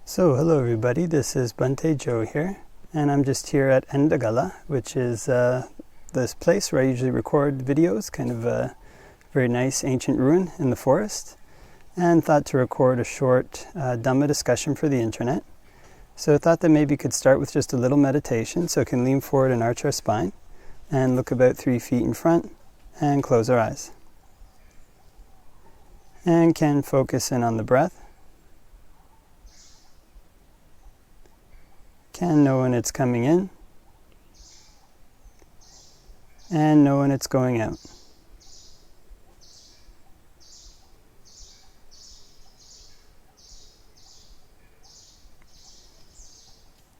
So, hello everybody, this is Bhante Joe here, and I'm just here at Endagala, which is this place where I usually record videos, kind of a very nice ancient ruin in the forest, and thought to record a short Dhamma discussion for the internet. So I thought that maybe could start with just a little meditation, so we can lean forward and arch our spine, and look about 3 feet in front, and close our eyes. And can focus in on the breath. Can know when it's coming in, and know when it's going out.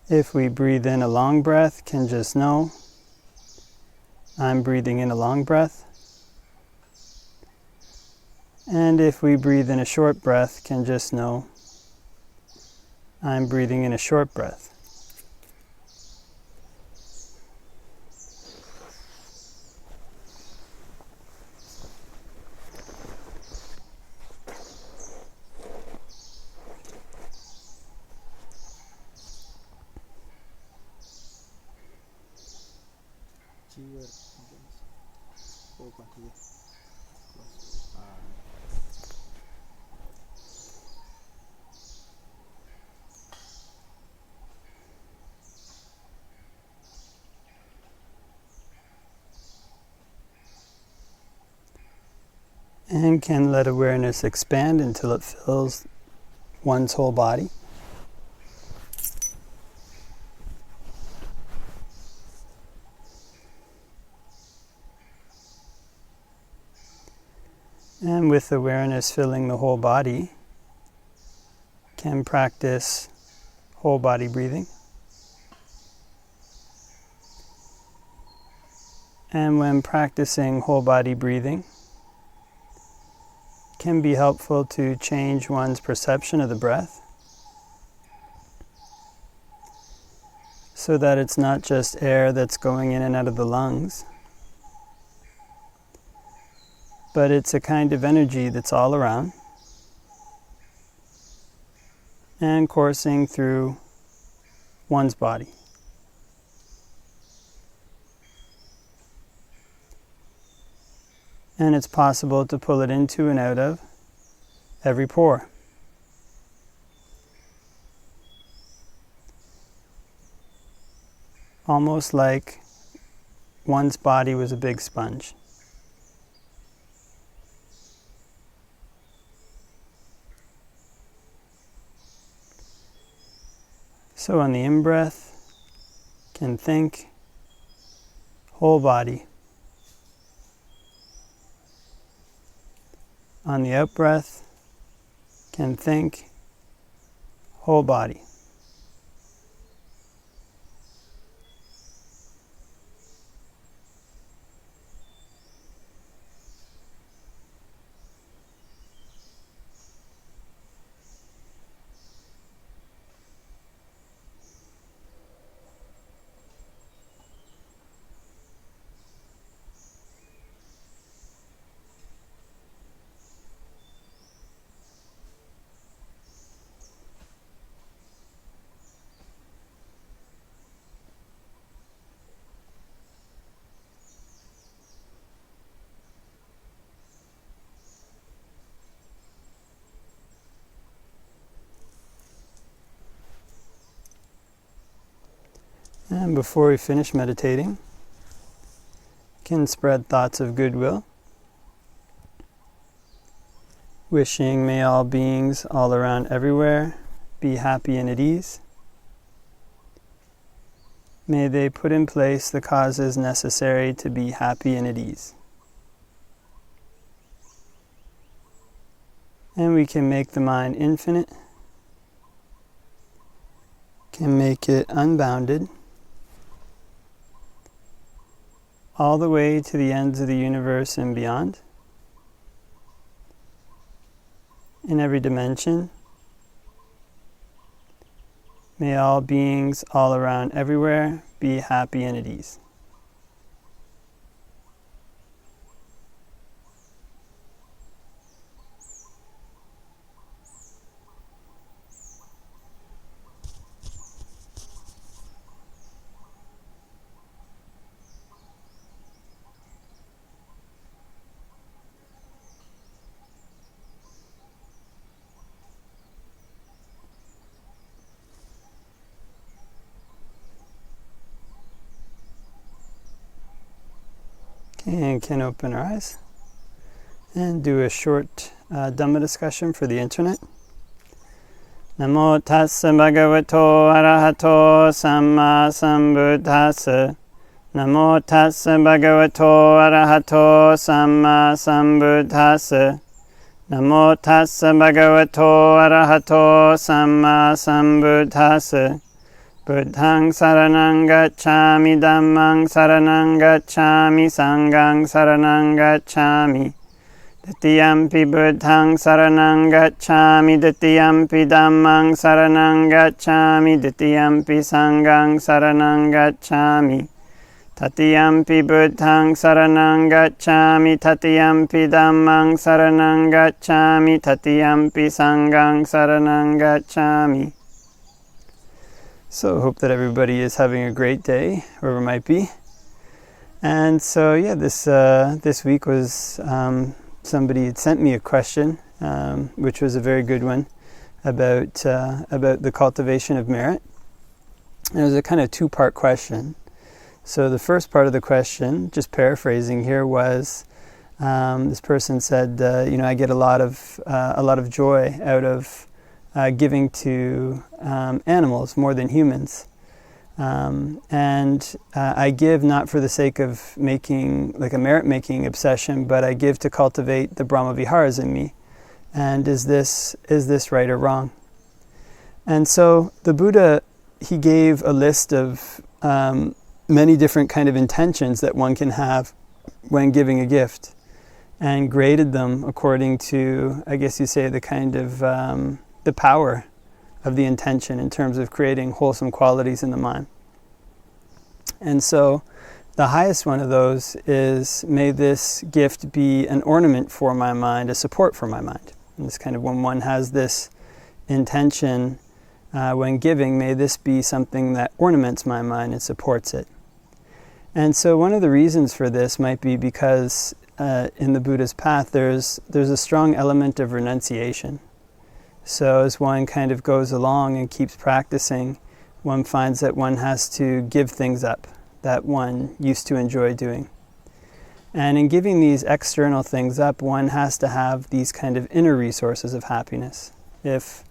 If we breathe in a long breath, can just know, I'm breathing in a long breath. And if we breathe in a short breath, can just know, I'm breathing in a short breath. And can let awareness expand until it fills one's whole body. And with awareness filling the whole body, can practice whole body breathing. And when practicing whole body breathing, can be helpful to change one's perception of the breath so that it's not just air that's going in and out of the lungs, but it's a kind of energy that's all around and coursing through one's body. And it's possible to pull it into and out of every pore. Almost like one's body was a big sponge. So on the in-breath, can think whole body. On the out-breath, can think whole body. And before we finish meditating, can spread thoughts of goodwill, wishing may all beings all around everywhere be happy and at ease. May they put in place the causes necessary to be happy and at ease. And we can make the mind infinite, can make it unbounded, all the way to the ends of the universe and beyond, in every dimension. May all beings all around everywhere be happy and at ease. And can open our eyes and do a short Dhamma discussion for the internet. Namo tassa bhagavato arahato samma sambuddhassa. Namo tassa bhagavato arahato samma sambuddhassa. Namo tassa bhagavato arahato samma sambuddhassa. Buddhaṃ saranang gacchāmi, Dhammaṃ saranang gacchāmi, Sanghaṃ saranang gacchāmi. Ditiyampi Buddhaṃ saranang gacchāmi, Ditiyampi Dhammaṃ saranang gacchāmi, Ditiyampi Sanghaṃ saranang gacchāmi. Tatiyampi Buddhaṃ saranang gacchāmi, Tatiyampi Dhammaṃ saranang gacchāmi, Tatiyampi Sanghaṃ saranang gacchāmi. So hope that everybody is having a great day, wherever it might be. And so this week was somebody had sent me a question, which was a very good one, about the cultivation of merit. And it was a kind of two-part question. So the first part of the question, just paraphrasing here, was this person said, I get a lot of joy out of giving to animals more than humans. And I give not for the sake of making like a merit-making obsession, but I give to cultivate the Brahma viharas in me. And is this right or wrong? And so the Buddha, he gave a list of many different kind of intentions that one can have when giving a gift, and graded them according to, I guess you say, the kind of the power of the intention in terms of creating wholesome qualities in the mind. And so the highest one of those is, may this gift be an ornament for my mind, a support for my mind. And this kind of, when one has this intention when giving, may this be something that ornaments my mind and supports it. And so one of the reasons for this might be because in the Buddha's path there's a strong element of renunciation. So as one kind of goes along and keeps practicing, one finds that one has to give things up that one used to enjoy doing. And in giving these external things up, one has to have these kind of inner resources of happiness. If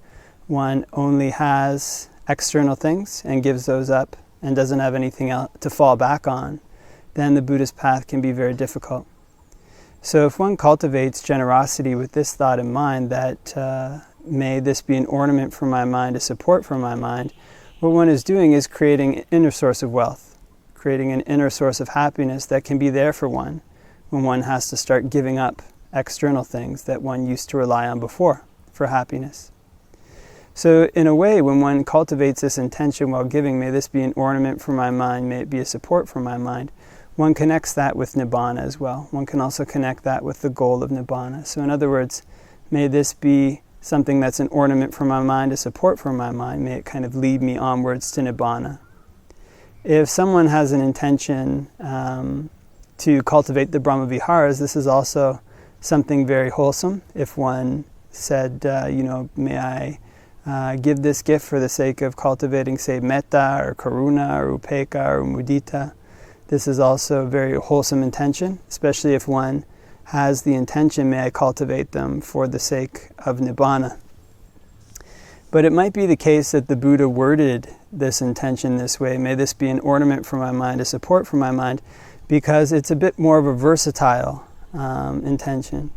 one only has external things and gives those up and doesn't have anything else to fall back on, then the Buddhist path can be very difficult. So if one cultivates generosity with this thought in mind, that may this be an ornament for my mind, a support for my mind, what one is doing is creating an inner source of wealth, creating an inner source of happiness that can be there for one when one has to start giving up external things that one used to rely on before for happiness. So in a way, when one cultivates this intention while giving, may this be an ornament for my mind, may it be a support for my mind, one connects that with Nibbana as well. One can also connect that with the goal of Nibbana. So in other words, may this be something that's an ornament for my mind, a support for my mind, may it kind of lead me onwards to Nibbana. If someone has an intention to cultivate the Brahma viharas, this is also something very wholesome. If one said, may I give this gift for the sake of cultivating, say, metta or karuna or upekkha or mudita, this is also a very wholesome intention, especially if one has the intention, may I cultivate them for the sake of Nibbana. But it might be the case that the Buddha worded this intention this way, may this be an ornament for my mind, a support for my mind, because it's a bit more of a versatile intention.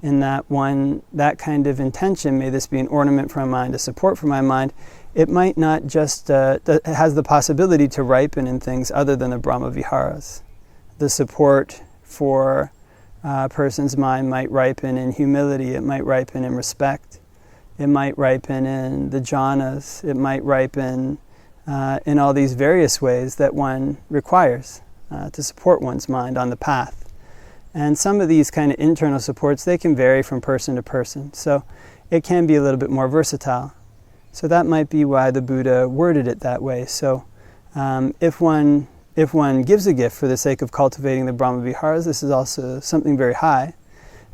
In that kind of intention, may this be an ornament for my mind, a support for my mind, it might not just, it has the possibility to ripen in things other than the Brahma viharas. The support for a person's mind might ripen in humility, it might ripen in respect, it might ripen in the jhanas, it might ripen in all these various ways that one requires to support one's mind on the path. And some of these kind of internal supports, they can vary from person to person. So it can be a little bit more versatile. So that might be why the Buddha worded it that way. So if one gives a gift for the sake of cultivating the Brahma viharas, this is also something very high.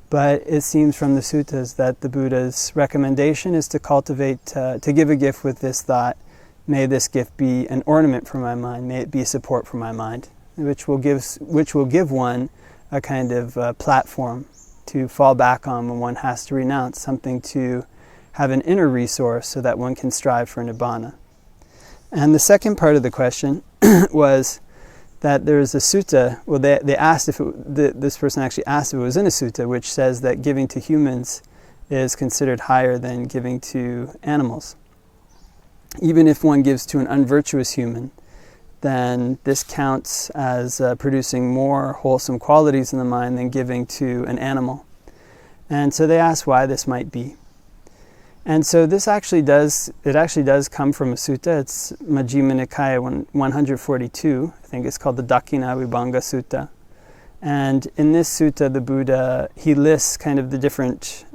But it seems from the suttas that the Buddha's recommendation is to cultivate, to give a gift with this thought, may this gift be an ornament for my mind, may it be a support for my mind, which will give one a kind of platform to fall back on when one has to renounce, something to have an inner resource so that one can strive for nibbana. And the second part of the question was that there is a sutta. Well, they asked if this person actually asked if it was in a sutta, which says that giving to humans is considered higher than giving to animals. Even if one gives to an unvirtuous human, then this counts as producing more wholesome qualities in the mind than giving to an animal. And so they asked why this might be. And so this actually does come from a sutta. It's Majjhima Nikaya 142. I think it's called the Dakkhina Vibhanga Sutta. And in this sutta, the Buddha, he lists kind of the different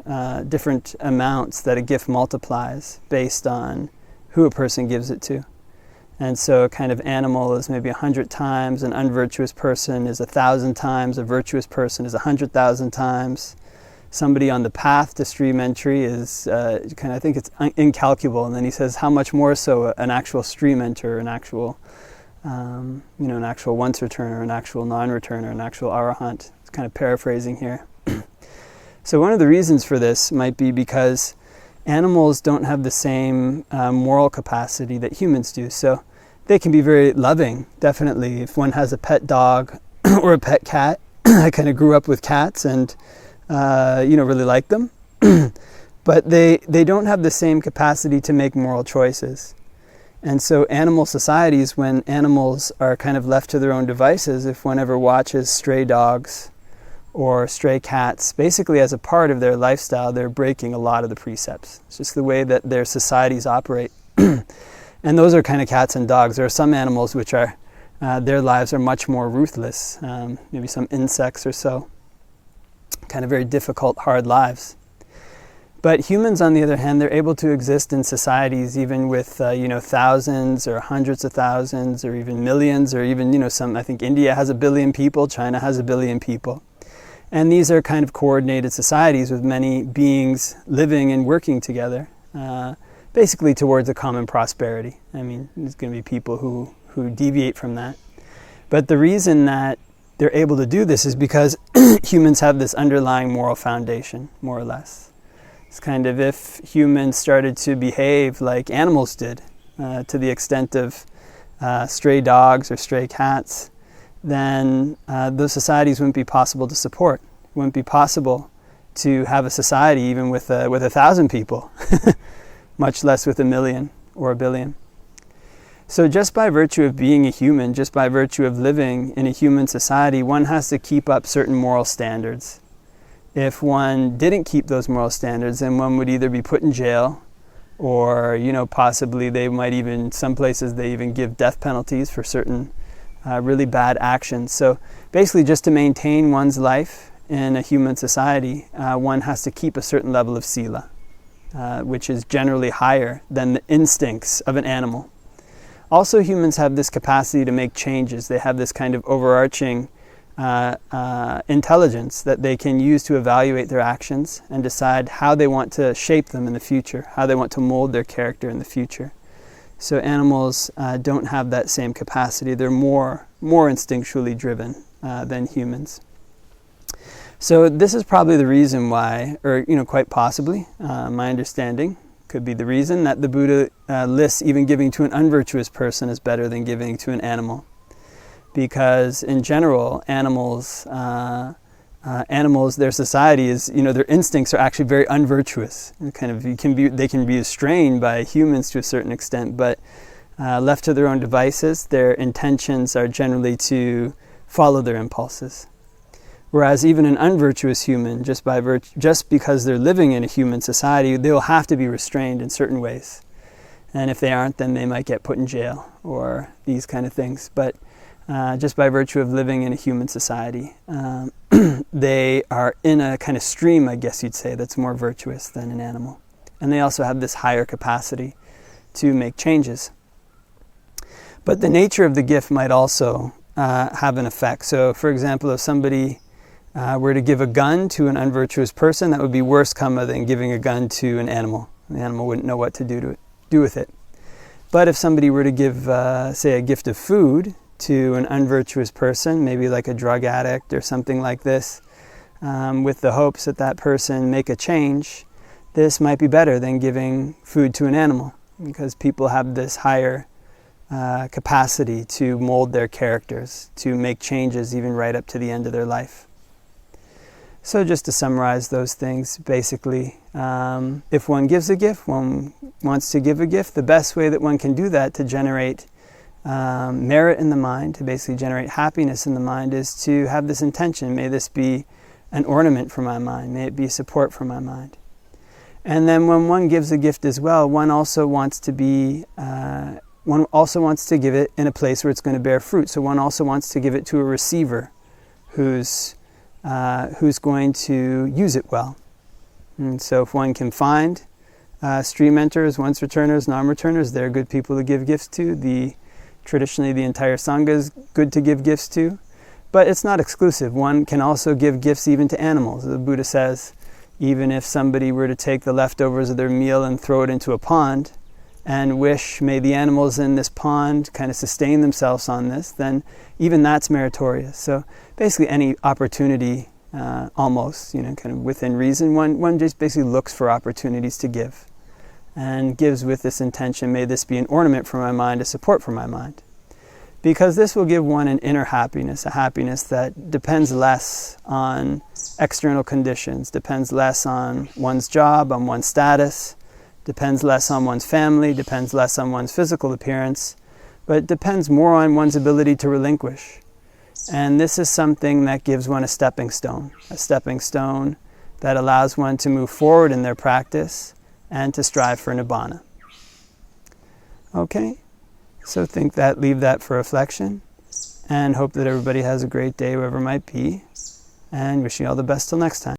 amounts that a gift multiplies based on who a person gives it to. And so a kind of animal is maybe 100 times, an unvirtuous person is 1,000 times, a virtuous person is 100,000 times. Somebody on the path to stream entry is I think it's incalculable. And then he says how much more so an actual stream enter, an actual an actual once returner, an actual non-returner, an actual arahant. It's kind of paraphrasing here. So one of the reasons for this might be because animals don't have the same moral capacity that humans do. So they can be very loving, definitely. If one has a pet dog or a pet cat, I kind of grew up with cats and really like them. But they don't have the same capacity to make moral choices. And so animal societies, when animals are kind of left to their own devices, if one ever watches stray dogs or stray cats, basically as a part of their lifestyle, they're breaking a lot of the precepts. It's just the way that their societies operate. And those are kind of cats and dogs. There are some animals which are, their lives are much more ruthless, maybe some insects or so. Kind of very difficult, hard lives. But humans, on the other hand, they're able to exist in societies even with, thousands or hundreds of thousands or even millions or even, some, I think India has 1 billion people, China has 1 billion people. And these are kind of coordinated societies with many beings living and working together, basically towards a common prosperity. I mean, there's going to be people who deviate from that. But the reason that they're able to do this is because humans have this underlying moral foundation, more or less. It's kind of if humans started to behave like animals did, to the extent of stray dogs or stray cats, then those societies wouldn't be possible to support. It wouldn't be possible to have a society even with 1,000 people, much less with 1 million or 1 billion. So just by virtue of being a human, just by virtue of living in a human society, one has to keep up certain moral standards. If one didn't keep those moral standards, then one would either be put in jail or, possibly they might even, some places they even give death penalties for certain really bad actions. So basically just to maintain one's life in a human society, one has to keep a certain level of sila, which is generally higher than the instincts of an animal. Also, humans have this capacity to make changes. They have this kind of overarching intelligence that they can use to evaluate their actions and decide how they want to shape them in the future, how they want to mold their character in the future. So animals don't have that same capacity. They're more instinctually driven than humans. So this is probably the reason why, or quite possibly, my understanding, could be the reason that the Buddha lists even giving to an unvirtuous person is better than giving to an animal. Because in general, animals, their society is, their instincts are actually very unvirtuous. They can be restrained by humans to a certain extent, but left to their own devices, their intentions are generally to follow their impulses. Whereas even an unvirtuous human, just because they're living in a human society, they will have to be restrained in certain ways. And if they aren't, then they might get put in jail or these kind of things. But just by virtue of living in a human society, they are in a kind of stream, I guess you'd say, that's more virtuous than an animal. And they also have this higher capacity to make changes. But the nature of the gift might also have an effect. So, for example, if somebody were to give a gun to an unvirtuous person, that would be worse karma than giving a gun to an animal. The animal wouldn't know what to do with it. But if somebody were to give, say, a gift of food to an unvirtuous person, maybe like a drug addict or something like this, with the hopes that that person make a change, this might be better than giving food to an animal, because people have this higher capacity to mold their characters, to make changes even right up to the end of their life. So just to summarize those things, basically, if one gives a gift, one wants to give a gift, the best way that one can do that to generate merit in the mind, to basically generate happiness in the mind, is to have this intention: may this be an ornament for my mind, may it be support for my mind. And then when one gives a gift as well, one also wants to give it in a place where it's going to bear fruit. So one also wants to give it to a receiver who's going to use it well. And so if one can find stream enters, once returners, non-returners, they're good people to give gifts to. Traditionally, the entire Sangha is good to give gifts to. But it's not exclusive. One can also give gifts even to animals. The Buddha says, even if somebody were to take the leftovers of their meal and throw it into a pond and wish, may the animals in this pond kind of sustain themselves on this, then even that's meritorious. So basically any opportunity, almost, kind of within reason, one just basically looks for opportunities to give, and gives with this intention: may this be an ornament for my mind, a support for my mind. Because this will give one an inner happiness, a happiness that depends less on external conditions, depends less on one's job, on one's status, depends less on one's family, depends less on one's physical appearance, but depends more on one's ability to relinquish. And this is something that gives one a stepping stone that allows one to move forward in their practice and to strive for nibbana. Okay, so leave that for reflection, and hope that everybody has a great day, whoever it might be, and wishing you all the best till next time.